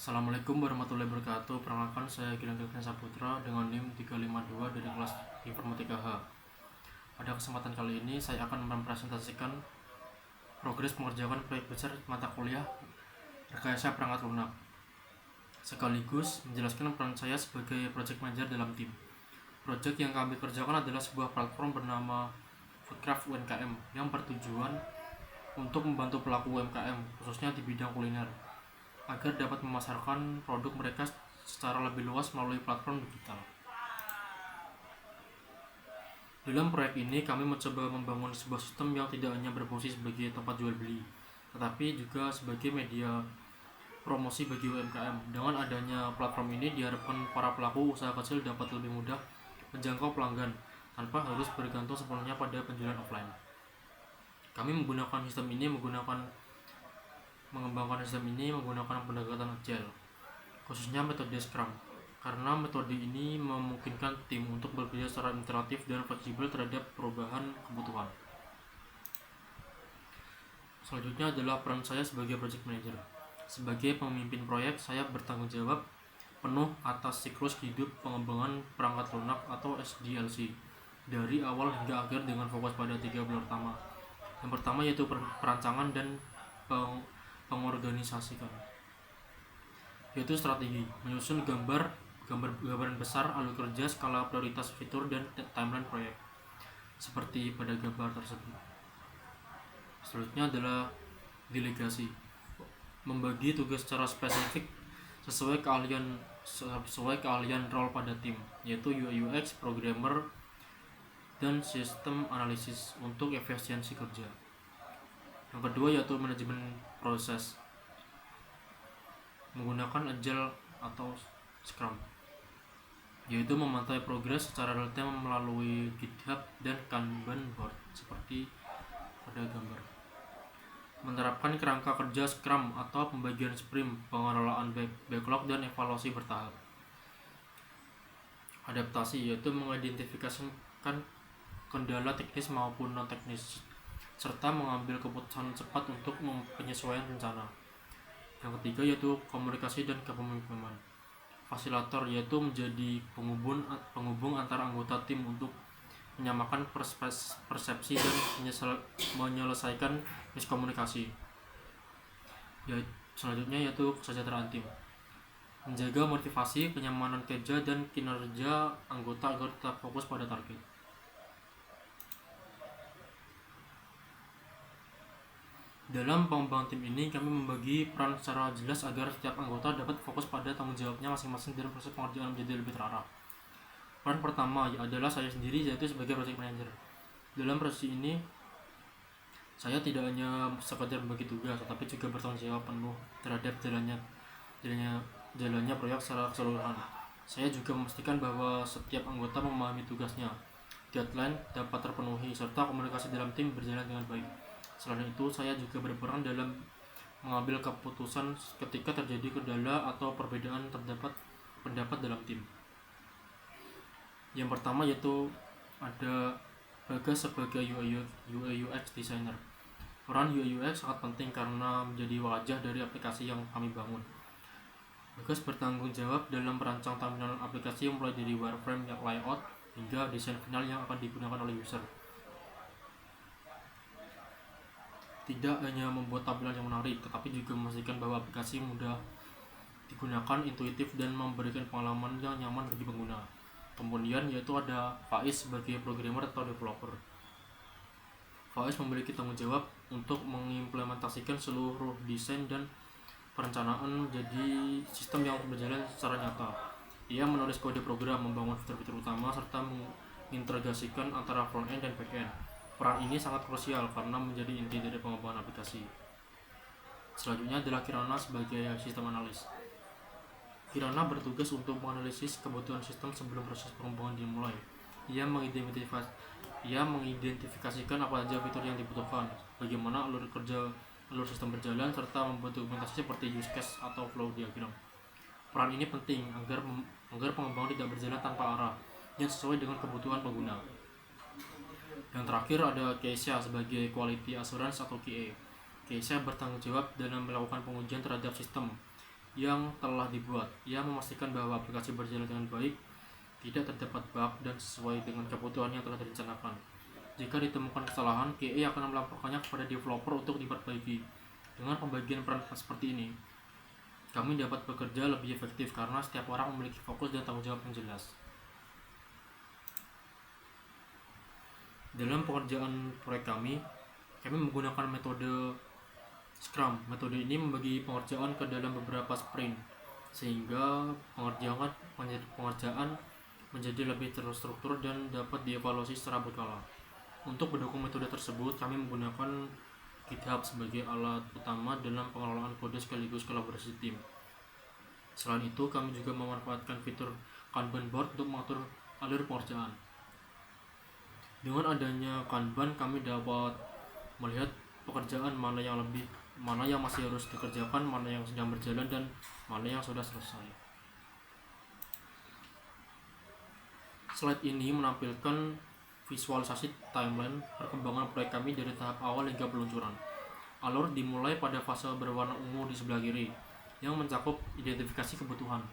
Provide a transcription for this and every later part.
Assalamualaikum warahmatullahi wabarakatuh. Perkenalkan, saya Gilang Saputra dengan NIM 352 dari kelas Informatika H. Pada kesempatan kali ini saya akan mempresentasikan progres pengerjaan proyek besar mata kuliah rekayasa perangkat lunak, sekaligus menjelaskan peran saya sebagai project manager dalam tim. Project yang kami kerjakan adalah sebuah platform bernama Foodcraft UMKM yang bertujuan untuk membantu pelaku UMKM khususnya di bidang kuliner agar dapat memasarkan produk mereka secara lebih luas melalui platform digital. Dalam proyek ini kami mencoba membangun sebuah sistem yang tidak hanya berfungsi sebagai tempat jual beli, tetapi juga sebagai media promosi bagi UMKM. Dengan adanya platform ini diharapkan para pelaku usaha kecil dapat lebih mudah menjangkau pelanggan tanpa harus bergantung sepenuhnya pada penjualan offline. Kami mengembangkan sistem ini menggunakan pendekatan agile, khususnya metode Scrum, karena metode ini memungkinkan tim untuk bekerja secara iteratif dan fleksibel terhadap perubahan kebutuhan. Selanjutnya adalah peran saya sebagai project manager. Sebagai pemimpin proyek, saya bertanggung jawab penuh atas siklus hidup pengembangan perangkat lunak atau SDLC dari awal hingga akhir dengan fokus pada 3 pilar utama. Yang pertama yaitu perancangan dan pengorganisasikan, yaitu strategi, menyusun gambaran besar, alur kerja, skala prioritas fitur, dan timeline proyek seperti pada gambar tersebut. Selanjutnya adalah delegasi, membagi tugas secara spesifik sesuai keahlian role pada tim, yaitu UI UX, programmer, dan sistem analisis untuk efisiensi kerja. Yang kedua yaitu manajemen proses, menggunakan agile atau Scrum, yaitu memantau progres secara real time melalui GitHub dan Kanban board seperti pada gambar. Menerapkan kerangka kerja Scrum atau pembagian sprint, pengelolaan backlog, dan evaluasi bertahap. Adaptasi, yaitu mengidentifikasikan kendala teknis maupun non teknis serta mengambil keputusan cepat untuk penyesuaian rencana. Yang ketiga yaitu komunikasi dan kepemimpinan, fasilitator, yaitu menjadi penghubung antara anggota tim untuk menyamakan persepsi dan menyelesaikan miskomunikasi. Selanjutnya yaitu kesejahteraan tim, menjaga motivasi, kenyamanan kerja, dan kinerja anggota agar tetap fokus pada target. Dalam pengembangan tim ini, kami membagi peran secara jelas agar setiap anggota dapat fokus pada tanggung jawabnya masing-masing dan proses pengerjaan menjadi lebih terarah. Peran pertama adalah saya sendiri, yaitu sebagai project manager. Dalam proses ini, saya tidak hanya sekedar membagi tugas, tetapi juga bertanggung jawab penuh terhadap jalannya proyek secara keseluruhan. Saya juga memastikan bahwa setiap anggota memahami tugasnya, deadline dapat terpenuhi, serta komunikasi dalam tim berjalan dengan baik. Selain itu, saya juga berperan dalam mengambil keputusan ketika terjadi kendala atau perbedaan pendapat dalam tim. Yang pertama yaitu ada Bagas sebagai UI UX designer. Peran UI UX sangat penting karena menjadi wajah dari aplikasi yang kami bangun. Bagas bertanggung jawab dalam merancang tampilan aplikasi mulai dari wireframe yang layout hingga desain final yang akan digunakan oleh user. Tidak hanya membuat tampilan yang menarik, tetapi juga memastikan bahwa aplikasi mudah digunakan, intuitif, dan memberikan pengalaman yang nyaman bagi pengguna. Kemudian yaitu ada Faiz sebagai programmer atau developer. Faiz memiliki tanggung jawab untuk mengimplementasikan seluruh desain dan perencanaan menjadi sistem yang berjalan secara nyata. Ia menulis kode program, membangun fitur-fitur utama, serta mengintegrasikan antara front-end dan back-end. Peran ini sangat krusial karena menjadi inti dari pengembangan aplikasi. Selanjutnya adalah Kirana sebagai sistem analis. Kirana bertugas untuk menganalisis kebutuhan sistem sebelum proses pengembangan dimulai. Ia mengidentifikasikan apa saja fitur yang dibutuhkan, bagaimana alur sistem berjalan, serta membuat dokumentasi seperti use case atau flow diagram. Peran ini penting agar pengembangan tidak berjalan tanpa arah yang sesuai dengan kebutuhan pengguna. Yang terakhir ada Keisha sebagai Quality Assurance atau QA. Keisha bertanggung jawab dalam melakukan pengujian terhadap sistem. yang telah dibuat. Ia memastikan bahwa aplikasi berjalan dengan baik, tidak terdapat bug, dan sesuai dengan kebutuhan yang telah direncanakan. Jika ditemukan kesalahan, QA akan melaporkannya kepada developer untuk diperbaiki. Dengan pembagian peran seperti ini, kami dapat bekerja lebih efektif karena setiap orang memiliki fokus dan tanggung jawab yang jelas. Dalam pengerjaan proyek kami menggunakan metode Scrum. Metode ini membagi pengerjaan ke dalam beberapa sprint, sehingga pengerjaan menjadi lebih terstruktur dan dapat dievaluasi secara berkala. Untuk mendukung metode tersebut, kami menggunakan GitHub sebagai alat utama dalam pengelolaan kode sekaligus kolaborasi tim. Selain itu, kami juga memanfaatkan fitur Kanban board untuk mengatur alur pengerjaan. Dengan adanya Kanban, kami dapat melihat pekerjaan mana yang masih harus dikerjakan, mana yang sedang berjalan, dan mana yang sudah selesai. Slide ini menampilkan visualisasi timeline perkembangan proyek kami dari tahap awal hingga peluncuran. Alur dimulai pada fase berwarna ungu di sebelah kiri, yang mencakup identifikasi kebutuhan,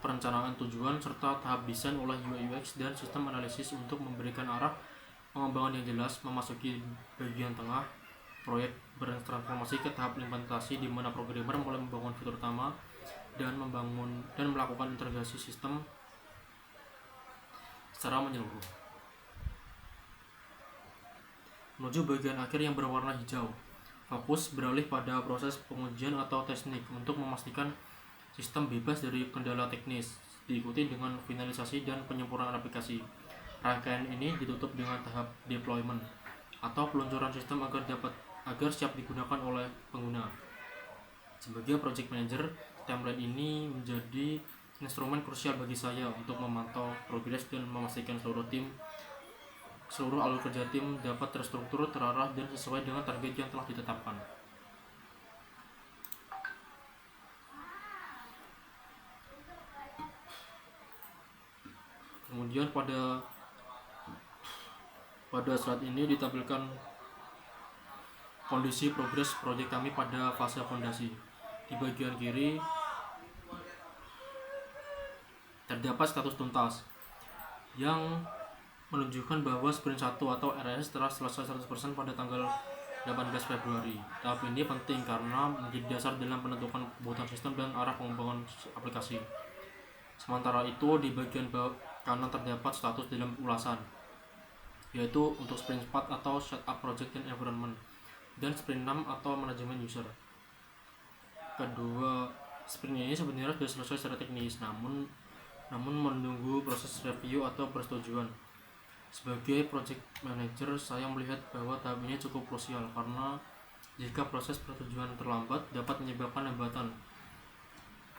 perencanaan tujuan, serta tahap desain oleh UI/UX dan sistem analisis untuk memberikan arah pengembangan yang jelas. Memasuki bagian tengah, proyek bertransformasi ke tahap implementasi di mana programmer mulai membangun fitur utama dan melakukan integrasi sistem secara menyeluruh. Menuju bagian akhir yang berwarna hijau, fokus beralih pada proses pengujian atau teknik untuk memastikan sistem bebas dari kendala teknis, diikuti dengan finalisasi dan penyempurnaan aplikasi. Rangkaian ini ditutup dengan tahap deployment atau peluncuran sistem agar siap digunakan oleh pengguna. Sebagai project manager, timeline ini menjadi instrumen krusial bagi saya untuk memantau progres dan memastikan seluruh alur kerja tim dapat terstruktur, terarah, dan sesuai dengan target yang telah ditetapkan. Kemudian pada slide ini ditampilkan kondisi progres proyek kami pada fase fondasi. Di bagian kiri terdapat status tuntas yang menunjukkan bahwa sprint 1 atau RS telah selesai 100% pada tanggal 18 Februari. Tahap ini penting karena menjadi dasar dalam penentukan kebutuhan sistem dan arah pengembangan aplikasi. Sementara itu, di bagian kanan terdapat status dalam ulasan, yaitu untuk sprint 4 atau setup project and environment, dan sprint 6 atau manajemen user. Kedua sprint ini sebenarnya sudah selesai secara teknis, namun menunggu proses review atau persetujuan. Sebagai project manager, saya melihat bahwa tahap ini cukup krusial karena jika proses persetujuan terlambat dapat menyebabkan hambatan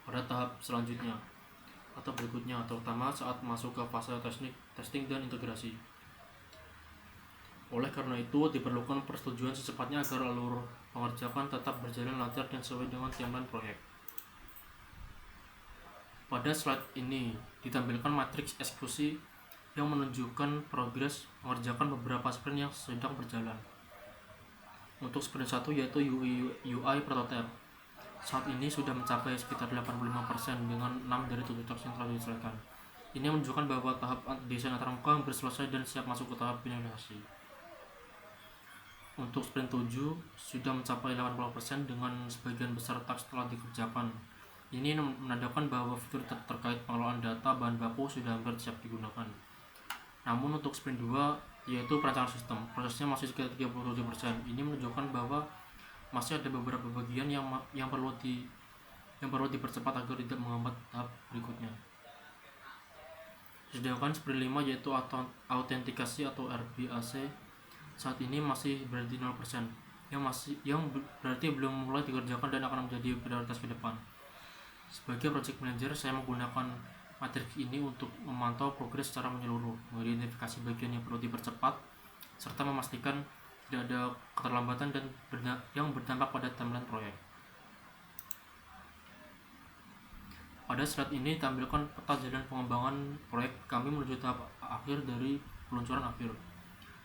pada tahap selanjutnya atau berikutnya, terutama saat masuk ke fase testing dan integrasi. Oleh karena itu, diperlukan persetujuan secepatnya agar alur pengerjaan tetap berjalan lancar dan sesuai dengan timeline proyek. Pada slide ini ditampilkan matriks eksekusi yang menunjukkan progres mengerjakan beberapa sprint yang sedang berjalan. Untuk sprint 1 yaitu UI prototype, saat ini sudah mencapai sekitar 85% dengan 6 dari 7 task yang telah diselesaikan. Ini menunjukkan bahwa tahap desain antarmuka hampir selesai dan siap masuk ke tahap finalisasi. Untuk sprint 7 sudah mencapai 80% dengan sebagian besar task telah dikerjakan. Ini menandakan bahwa fitur terkait pengelolaan data bahan baku sudah hampir siap digunakan. Namun untuk sprint 2 yaitu perencanaan sistem, prosesnya masih sekitar 37%. Ini menunjukkan bahwa masih ada beberapa bagian yang perlu dipercepat agar tidak menghambat tahap berikutnya. Sedangkan sprint 5 yaitu autentikasi atau RBAC saat ini masih berarti 0%, yang berarti belum mulai dikerjakan dan akan menjadi prioritas ke depan. Sebagai project manager, saya menggunakan matriks ini untuk memantau progres secara menyeluruh, mengidentifikasi bagian yang perlu dipercepat, serta memastikan tidak ada keterlambatan dan yang berdampak pada timeline proyek. Pada slide ini ditampilkan peta jalan pengembangan proyek kami menuju tahap akhir dari peluncuran akhir.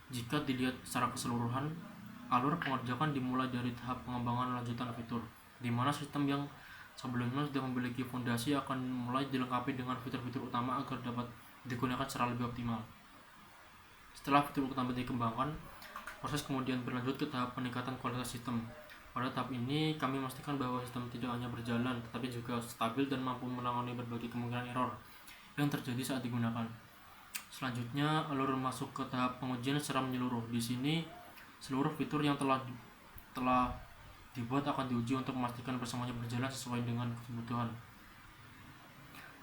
Jika dilihat secara keseluruhan, Alur pengerjaan dimulai dari tahap pengembangan lanjutan fitur, di mana sistem yang sebelumnya sudah memiliki fondasi akan mulai dilengkapi dengan fitur-fitur utama agar dapat digunakan secara lebih optimal. Setelah fitur utama dikembangkan, proses kemudian berlanjut ke tahap peningkatan kualitas sistem. Pada tahap ini, kami memastikan bahwa sistem tidak hanya berjalan, tetapi juga stabil dan mampu menangani berbagai kemungkinan error yang terjadi saat digunakan. Selanjutnya, alur masuk ke tahap pengujian secara menyeluruh. Di sini, seluruh fitur yang telah dibuat akan diuji untuk memastikan bersamanya berjalan sesuai dengan kebutuhan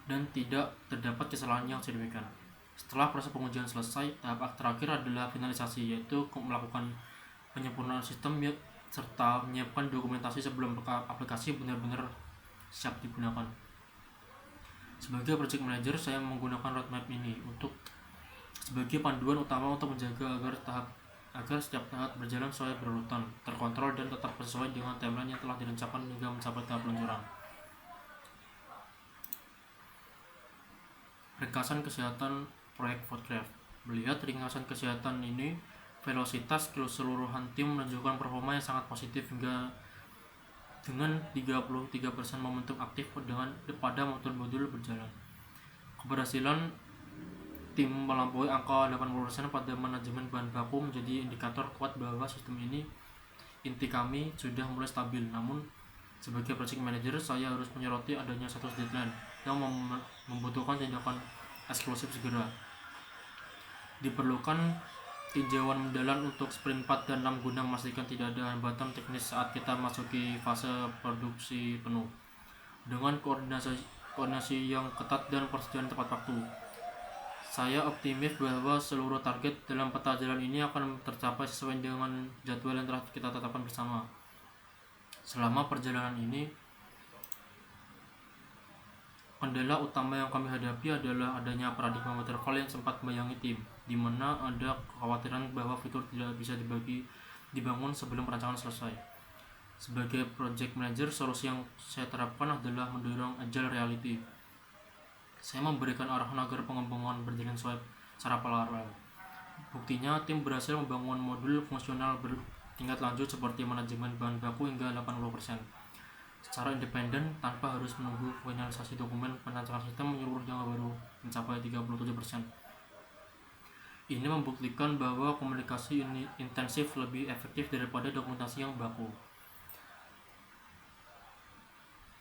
dan tidak terdapat kesalahan yang signifikan. Setelah proses pengujian selesai, tahap terakhir adalah finalisasi, yaitu melakukan penyempurnaan sistem serta menyiapkan dokumentasi sebelum aplikasi benar-benar siap digunakan. Sebagai project manager, saya menggunakan roadmap ini sebagai panduan utama untuk menjaga agar setiap tahap berjalan sesuai berurutan, terkontrol, dan tetap sesuai dengan timeline yang telah direncanakan hingga mencapai tahap peluncuran. Ringkasan kesehatan proyek Foodcraft. Melihat ringkasan kesehatan ini, velositas keseluruhan tim menunjukkan performa yang sangat positif hingga dengan 33% momentum aktif pada modul-modul berjalan. Keberhasilan tim melampaui angka 80% pada manajemen bahan baku menjadi indikator kuat bahwa sistem inti kami sudah mulai stabil. Namun, sebagai project manager, saya harus menyoroti adanya satu deadline yang membutuhkan tindakan eksklusif segera. Diperlukan tinjauan mendalam untuk sprint 4 dan 6 guna memastikan tidak ada hambatan teknis saat kita masuki fase produksi penuh. Dengan koordinasi yang ketat dan persetujuan tepat waktu, saya optimis bahwa seluruh target dalam peta jalan ini akan tercapai sesuai dengan jadwal yang telah kita tetapkan bersama. Selama perjalanan ini, kendala utama yang kami hadapi adalah adanya paradigma waterfall yang sempat membayangi tim, di mana ada kekhawatiran bahwa fitur tidak bisa dibangun sebelum perancangan selesai. Sebagai project manager, solusi yang saya terapkan adalah mendorong agile reality. Saya memberikan arahan agar pengembangan berjalan secara paralel. Buktinya, tim berhasil membangun modul fungsional bertingkat lanjut seperti manajemen bahan baku hingga 80% secara independen tanpa harus menunggu finalisasi dokumen perancangan sistem menyeluruh yang baru mencapai 37%. Ini membuktikan bahwa komunikasi intensif lebih efektif daripada dokumentasi yang baku.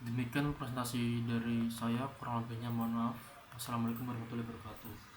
Demikian presentasi dari saya, kurang lebihnya mohon maaf. Wassalamualaikum warahmatullahi wabarakatuh.